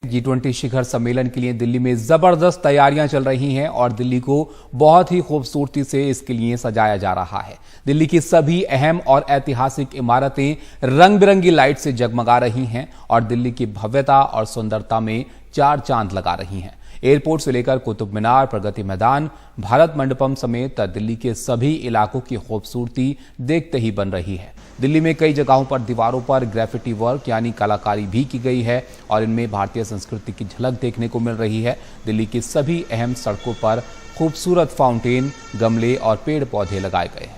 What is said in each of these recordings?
G20 शिखर सम्मेलन के लिए दिल्ली में जबरदस्त तैयारियां चल रही हैं और दिल्ली को बहुत ही खूबसूरती से इसके लिए सजाया जा रहा है। दिल्ली की सभी अहम और ऐतिहासिक इमारतें रंग बिरंगी लाइट से जगमगा रही हैं और दिल्ली की भव्यता और सुंदरता में चार चांद लगा रही हैं। एयरपोर्ट से लेकर कुतुब मीनार, प्रगति मैदान, भारत मंडपम समेत दिल्ली के सभी इलाकों की खूबसूरती देखते ही बन रही है। दिल्ली में कई जगहों पर दीवारों पर ग्रेफिटी वर्क यानी कलाकारी भी की गई है और इनमें भारतीय संस्कृति की झलक देखने को मिल रही है। दिल्ली की सभी अहम सड़कों पर खूबसूरत फाउंटेन, गमले और पेड़ पौधे लगाए गए हैं।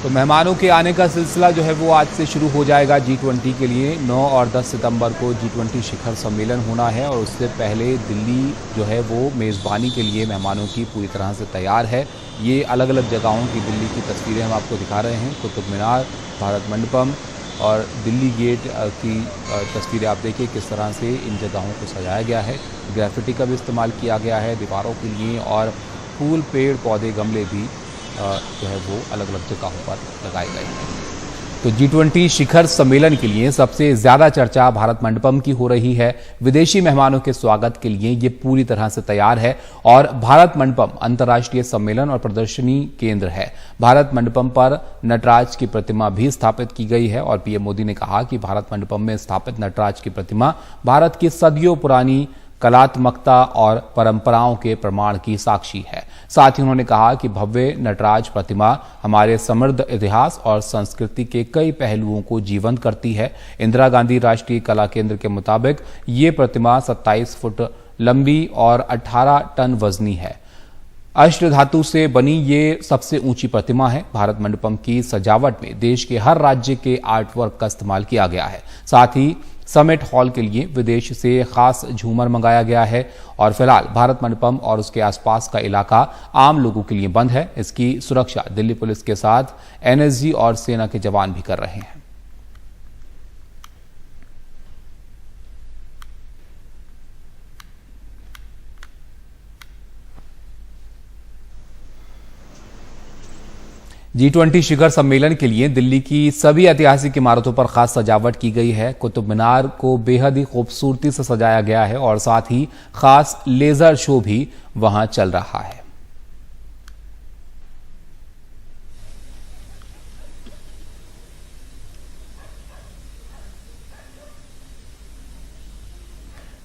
तो मेहमानों के आने का सिलसिला जो है वो आज से शुरू हो जाएगा। G20 के लिए 9 और 10 सितंबर को G20 शिखर सम्मेलन होना है और उससे पहले दिल्ली जो है वो मेज़बानी के लिए मेहमानों की पूरी तरह से तैयार है। ये अलग अलग जगहों की दिल्ली की तस्वीरें हम आपको दिखा रहे हैं। कुतुब मीनार, भारत मंडपम और दिल्ली गेट की तस्वीरें आप देखिए किस तरह से इन जगहों को सजाया गया है। ग्रेफिटी का भी इस्तेमाल किया गया है दीवारों के लिए और फूल, पेड़ पौधे, गमले भी जो है वो अलग अलग जगहों पर लगाए गए हैं। तो G20 शिखर सम्मेलन के लिए सबसे ज्यादा चर्चा भारत मंडपम की हो रही है। विदेशी मेहमानों के स्वागत के लिए ये पूरी तरह से तैयार है और भारत मंडपम अंतर्राष्ट्रीय सम्मेलन और प्रदर्शनी केंद्र है। भारत मंडपम पर नटराज की प्रतिमा भी स्थापित की गई है और पीएम मोदी ने कहा कि भारत मंडपम में स्थापित नटराज की प्रतिमा भारत की सदियों पुरानी कलात्मकता और परंपराओं के प्रमाण की साक्षी है। साथ ही उन्होंने कहा कि भव्य नटराज प्रतिमा हमारे समृद्ध इतिहास और संस्कृति के कई पहलुओं को जीवंत करती है। इंदिरा गांधी राष्ट्रीय कला केंद्र के मुताबिक ये प्रतिमा 27 फुट लंबी और 18 टन वजनी है। अष्ट धातु से बनी ये सबसे ऊंची प्रतिमा है। भारत मंडपम की सजावट में देश के हर राज्य के आर्टवर्क का इस्तेमाल किया गया है। साथ ही समिट हॉल के लिए विदेश से खास झूमर मंगाया गया है और फिलहाल भारत मंडपम और उसके आसपास का इलाका आम लोगों के लिए बंद है। इसकी सुरक्षा दिल्ली पुलिस के साथ एनएसजी और सेना के जवान भी कर रहे हैं। G20 शिखर सम्मेलन के लिए दिल्ली की सभी ऐतिहासिक इमारतों पर खास सजावट की गई है। कुतुब मीनार को बेहद ही खूबसूरती से सजाया गया है और साथ ही खास लेजर शो भी वहां चल रहा है।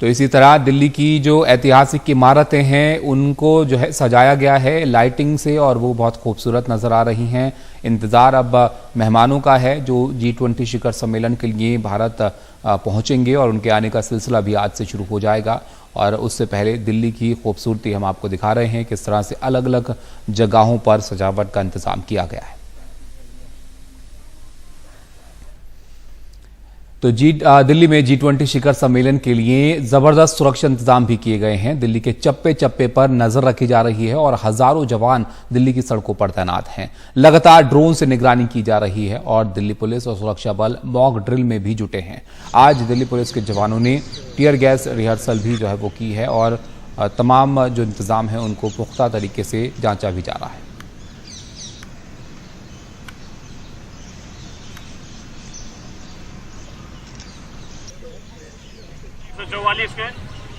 तो इसी तरह दिल्ली की जो ऐतिहासिक इमारतें हैं उनको जो है सजाया गया है लाइटिंग से और वो बहुत खूबसूरत नजर आ रही हैं। इंतज़ार अब मेहमानों का है जो G20 शिखर सम्मेलन के लिए भारत पहुंचेंगे और उनके आने का सिलसिला भी आज से शुरू हो जाएगा। और उससे पहले दिल्ली की खूबसूरती हम आपको दिखा रहे हैं किस तरह से अलग अलग जगहों पर सजावट का इंतजाम किया गया है। तो दिल्ली में G20 शिखर सम्मेलन के लिए जबरदस्त सुरक्षा इंतजाम भी किए गए हैं। दिल्ली के चप्पे चप्पे पर नजर रखी जा रही है और हजारों जवान दिल्ली की सड़कों पर तैनात हैं। लगातार ड्रोन से निगरानी की जा रही है और दिल्ली पुलिस और सुरक्षा बल मॉक ड्रिल में भी जुटे हैं। आज दिल्ली पुलिस के जवानों ने टीयर गैस रिहर्सल भी जो है वो की है और तमाम जो इंतजाम है उनको पुख्ता तरीके से जांचा भी जा रहा है।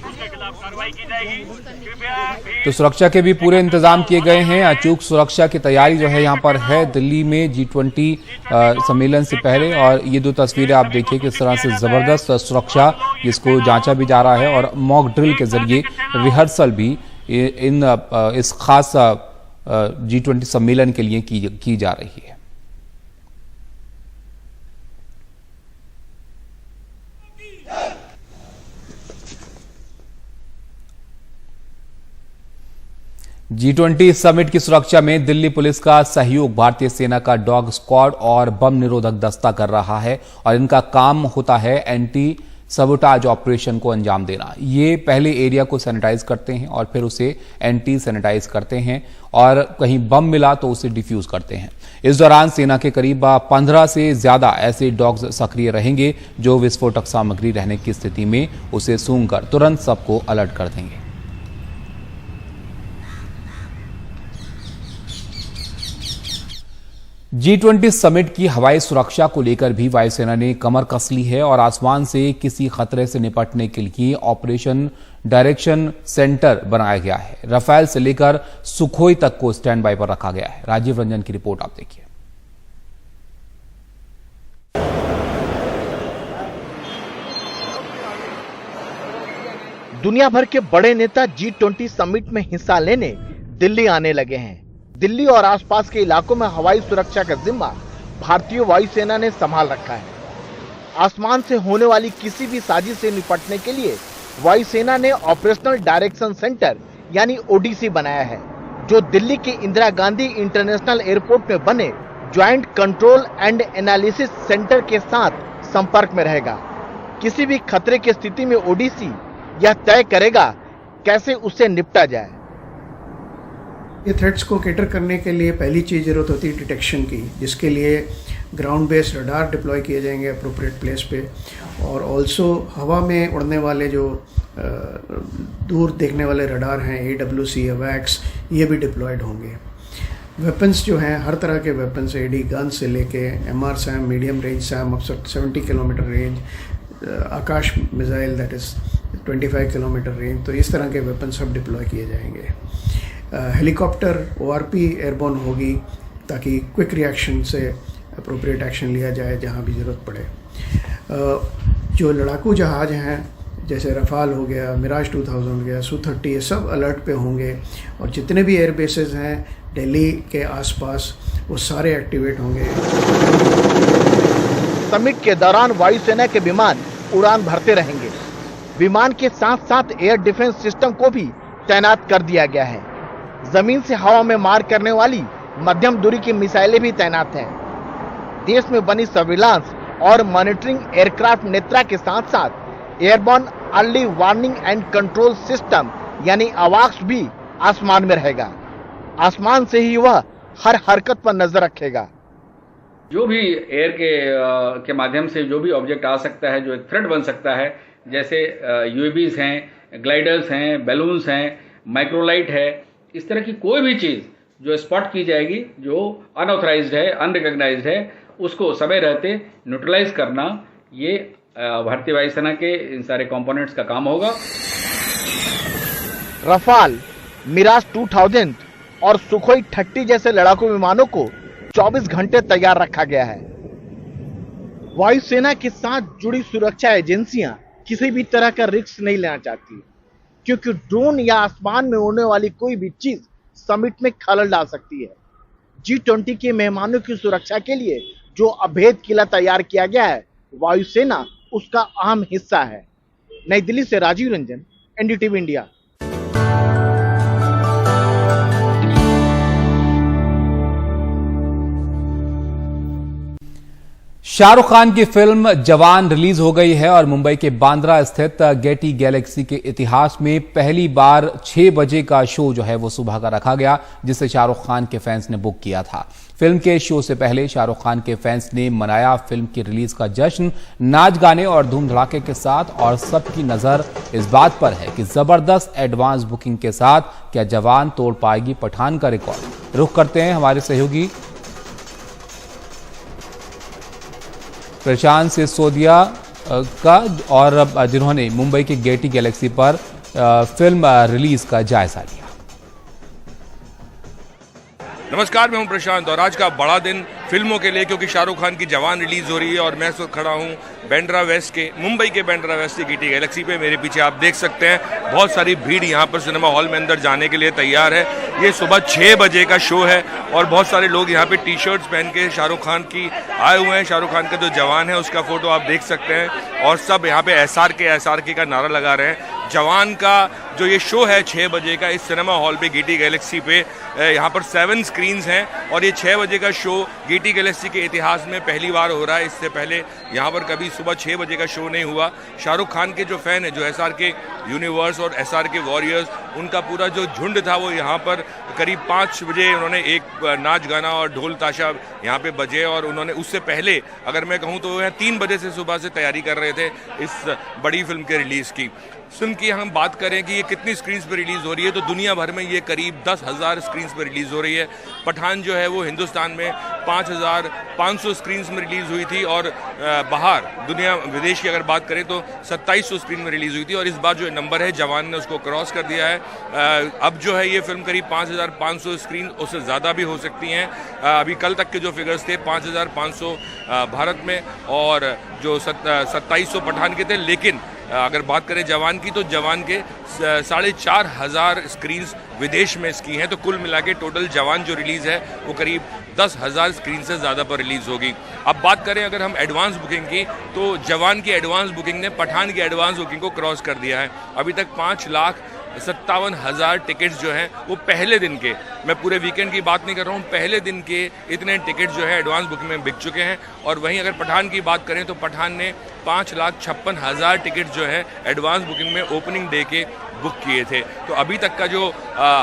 उसके खिलाफ कार्रवाई की जाएगी। कृपया तो सुरक्षा के भी पूरे इंतजाम किए गए हैं। अचूक सुरक्षा की तैयारी जो है यहाँ पर है दिल्ली में G20 सम्मेलन से पहले। और ये दो तस्वीरें आप देखिए किस तरह से जबरदस्त सुरक्षा जिसको जांचा भी जा रहा है और मॉक ड्रिल के जरिए रिहर्सल भी इस खास G20 सम्मेलन के लिए की जा रही है। G20 समिट की सुरक्षा में दिल्ली पुलिस का सहयोग भारतीय सेना का डॉग स्क्वाड और बम निरोधक दस्ता कर रहा है और इनका काम होता है एंटी सबोटाज ऑपरेशन को अंजाम देना। ये पहले एरिया को सैनिटाइज करते हैं और फिर उसे एंटी सैनिटाइज करते हैं और कहीं बम मिला तो उसे डिफ्यूज करते हैं। इस दौरान सेना के करीब 15 से ज्यादा ऐसे डॉग्स सक्रिय रहेंगे जो विस्फोटक सामग्री रहने की स्थिति में उसे सूंघकर तुरंत सबको अलर्ट कर देंगे। G20 समिट की हवाई सुरक्षा को लेकर भी वायुसेना ने कमर कस ली है और आसमान से किसी खतरे से निपटने के लिए ऑपरेशन डायरेक्शन सेंटर बनाया गया है। राफेल से लेकर सुखोई तक को स्टैंड बाय पर रखा गया है। राजीव रंजन की रिपोर्ट आप देखिए। दुनिया भर के बड़े नेता G20 समिट में हिस्सा लेने दिल्ली आने लगे हैं। दिल्ली और आसपास के इलाकों में हवाई सुरक्षा का जिम्मा भारतीय वायुसेना ने संभाल रखा है। आसमान से होने वाली किसी भी साजिश से निपटने के लिए वायुसेना ने ऑपरेशनल डायरेक्शन सेंटर यानी ओडीसी बनाया है, जो दिल्ली के इंदिरा गांधी इंटरनेशनल एयरपोर्ट में बने joint control and analysis centre के साथ संपर्क में रहेगा। किसी भी खतरे की स्थिति में ओडीसी यह तय करेगा कैसे उससे निपटा जाए। ये थ्रेट्स को कैटर करने के लिए पहली चीज़ जरूरत होती है डिटेक्शन की, जिसके लिए ग्राउंड बेस्ड रडार डिप्लॉय किए जाएंगे अप्रोप्रिएट प्लेस पे, और ऑल्सो हवा में उड़ने वाले जो दूर देखने वाले रडार हैं AWC AWACS, ये भी डिप्लॉयड होंगे। वेपन्स जो हैं हर तरह के वेपन्स, AD गन से लेके MR SAM, medium range SAM up 70 kilometre range, Akash missile that is 25 kilometre range, तो इस तरह के वेपन सब डिप्लॉय किए जाएंगे। हेलीकॉप्टर ORP एयरबोर्न होगी ताकि क्विक रिएक्शन से अप्रोप्रिएट एक्शन लिया जाए जहां भी ज़रूरत पड़े। जो लड़ाकू जहाज़ हैं जैसे रफाल हो गया, मिराज 2000 हो गया, Su-30, ये सब अलर्ट पे होंगे, और जितने भी एयर बेसेस हैं दिल्ली के आसपास वो सारे एक्टिवेट होंगे। समिट के दौरान वायुसेना के विमान उड़ान भरते रहेंगे। विमान के साथ साथ एयर डिफेंस सिस्टम को भी तैनात कर दिया गया है। जमीन से हवा में मार करने वाली मध्यम दूरी की मिसाइलें भी तैनात हैं। देश में बनी सर्विलांस और मॉनिटरिंग एयरक्राफ्ट नेत्रा के साथ साथ airborne early warning and control system यानी AWACS भी आसमान में रहेगा। आसमान से ही वह हर हरकत पर नजर रखेगा। जो भी एयर के माध्यम से जो भी ऑब्जेक्ट आ सकता है, जो एक थ्रेट बन सकता है, जैसे UAVs हैं, ग्लाइडर्स हैं, बैलून्स हैं, माइक्रोलाइट है, इस तरह की कोई भी चीज़ जो स्पॉट की जाएगी जो अनऑथराइज्ड है, अनरिकॉग्नाइज्ड है, उसको समय रहते न्यूट्रलाइज करना, ये भारतीय वायुसेना के इन सारे कंपोनेंट्स का काम होगा। रफाल, मिराज 2000 और सुखोई 30 जैसे लड़ाकू विमानों को 24 घंटे तैयार रखा गया है। वायुसेना के साथ जुड़ी सुरक्षा एजेंसियां किसी भी तरह का रिस्क नहीं लेना चाहती, क्योंकि ड्रोन या आसमान में उड़ने वाली कोई भी चीज समिट में खलल डाल सकती है। G20 के मेहमानों की सुरक्षा के लिए जो अभेद किला तैयार किया गया है, वायुसेना उसका अहम हिस्सा है। नई दिल्ली से राजीव रंजन, NDTV इंडिया। शाहरुख खान की फिल्म जवान रिलीज हो गई है और मुंबई के बांद्रा स्थित गेटी गैलेक्सी के इतिहास में पहली बार 6 बजे का शो जो है वो सुबह का रखा गया, जिसे शाहरुख खान के फैंस ने बुक किया था। फिल्म के शो से पहले शाहरुख खान के फैंस ने मनाया फिल्म की रिलीज का जश्न नाच गाने और धूम धड़ाके के साथ, और सबकी नजर इस बात पर है कि जबरदस्त एडवांस बुकिंग के साथ क्या जवान तोड़ पाएगी पठान का रिकॉर्ड। रुख करते हैं हमारे सहयोगी प्रशांत सिसोदिया का, और जिन्होंने मुंबई के गेटी गैलेक्सी पर फिल्म रिलीज का जायजा लिया। नमस्कार, मैं हूं प्रशांत और आज का बड़ा दिन फिल्मों के लिए, क्योंकि शाहरुख खान की जवान रिलीज हो रही है और मैं इस वक्त खड़ा हूं बांद्रा वेस्ट के, मुंबई के बांद्रा वेस्ट के गेटी गैलेक्सी पे। मेरे पीछे आप देख सकते हैं बहुत सारी भीड़ यहां पर सिनेमा हॉल में अंदर जाने के लिए तैयार है। ये सुबह 6 बजे का शो है और बहुत सारे लोग यहाँ पे टी-शर्ट्स पहन के शाहरुख खान की आए हुए हैं। शाहरुख खान का जो जवान है उसका फोटो आप देख सकते हैं, और सब यहाँ पे SRK का नारा लगा रहे हैं। जवान का जो ये शो है 6 बजे का इस सिनेमा हॉल पे गेटी गैलेक्सी पे, यहाँ पर 7 स्क्रीन्स हैं और ये 6 बजे का शो गेटी गैलेक्सी के इतिहास में पहली बार हो रहा है। इससे पहले यहाँ पर कभी सुबह 6 बजे का शो नहीं हुआ। शाहरुख खान के जो फैन है, जो SRK यूनिवर्स और SRK वॉरियर्स, उनका पूरा जो झुंड था वो यहाँ पर करीब 5 बजे उन्होंने एक नाच गाना और ढोल ताशा यहाँ पे बजे, और उन्होंने उससे पहले अगर मैं कहूँ तो वो 3 बजे से सुबह से तैयारी कर रहे थे इस बड़ी फिल्म के रिलीज़ की। फिल्म की हम बात करें कि ये कितनी स्क्रीन्स पर रिलीज़ हो रही है, तो दुनिया भर में ये करीब 10,000 स्क्रीन्स पर रिलीज़ हो रही है। पठान जो है वो हिंदुस्तान में 5,500 स्क्रीन्स में रिलीज़ हुई थी और बाहर दुनिया विदेश की अगर बात करें तो 2700 स्क्रीन में रिलीज़ हुई थी और इस बार जो नंबर है जवान ने उसको क्रॉस कर दिया है। अब जो है ये फिल्म करीब 5,500 स्क्रीन उससे ज़्यादा भी हो सकती हैं। अभी कल तक के जो फिगर्स थे 5,500 भारत में और जो 2700 पठान के थे, लेकिन अगर बात करें जवान की तो जवान के 4,500 स्क्रीन्स विदेश में इसकी हैं, तो कुल मिला के टोटल जवान जो रिलीज़ है वो करीब 10,000 स्क्रीन से ज़्यादा पर रिलीज़ होगी। अब बात करें अगर हम एडवांस बुकिंग की तो जवान की एडवांस बुकिंग ने पठान की एडवांस बुकिंग को क्रॉस कर दिया है। अभी तक 5,57,000 टिकट्स जो हैं वो पहले दिन के, मैं पूरे वीकेंड की बात नहीं कर रहा हूँ, पहले दिन के इतने टिकट जो है एडवांस बुकिंग में बिक चुके हैं। और वहीं अगर पठान की बात करें तो पठान ने 5,56,000 टिकट जो है एडवांस बुकिंग में ओपनिंग डे के बुक किए थे। तो अभी तक का जो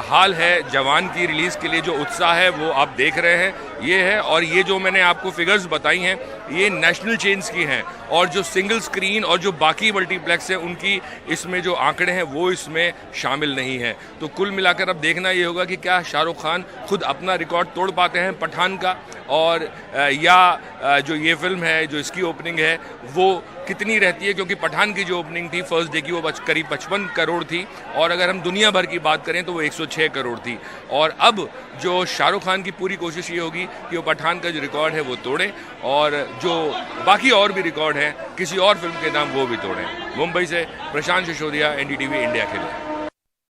हाल है जवान की रिलीज़ के लिए जो उत्साह है वो आप देख रहे हैं ये है। और ये जो मैंने आपको फिगर्स बताई हैं ये नेशनल चेन्स की हैं और जो सिंगल स्क्रीन और जो बाकी मल्टीप्लेक्स हैं उनकी इसमें जो आंकड़े हैं वो इसमें शामिल नहीं हैं। तो कुल मिलाकर अब देखना ये होगा कि क्या शाहरुख खान खुद अपना रिकॉर्ड तोड़ पाते हैं पठान का, और या जो ये फिल्म है जो इसकी ओपनिंग है वो कितनी रहती है, क्योंकि पठान की जो ओपनिंग थी फर्स्ट डे की वो करीब 55 करोड़ थी और अगर हम दुनिया भर की बात करें तो वो 106 करोड़ थी। और अब जो शाहरुख खान की पूरी कोशिश ये होगी कि वो पठान का जो रिकॉर्ड है वो तोड़ें और जो बाकी और भी रिकॉर्ड हैं किसी और फिल्म के नाम वो भी तोड़ें। मुंबई से प्रशांत सिसोदिया, NDTV इंडिया के लिए।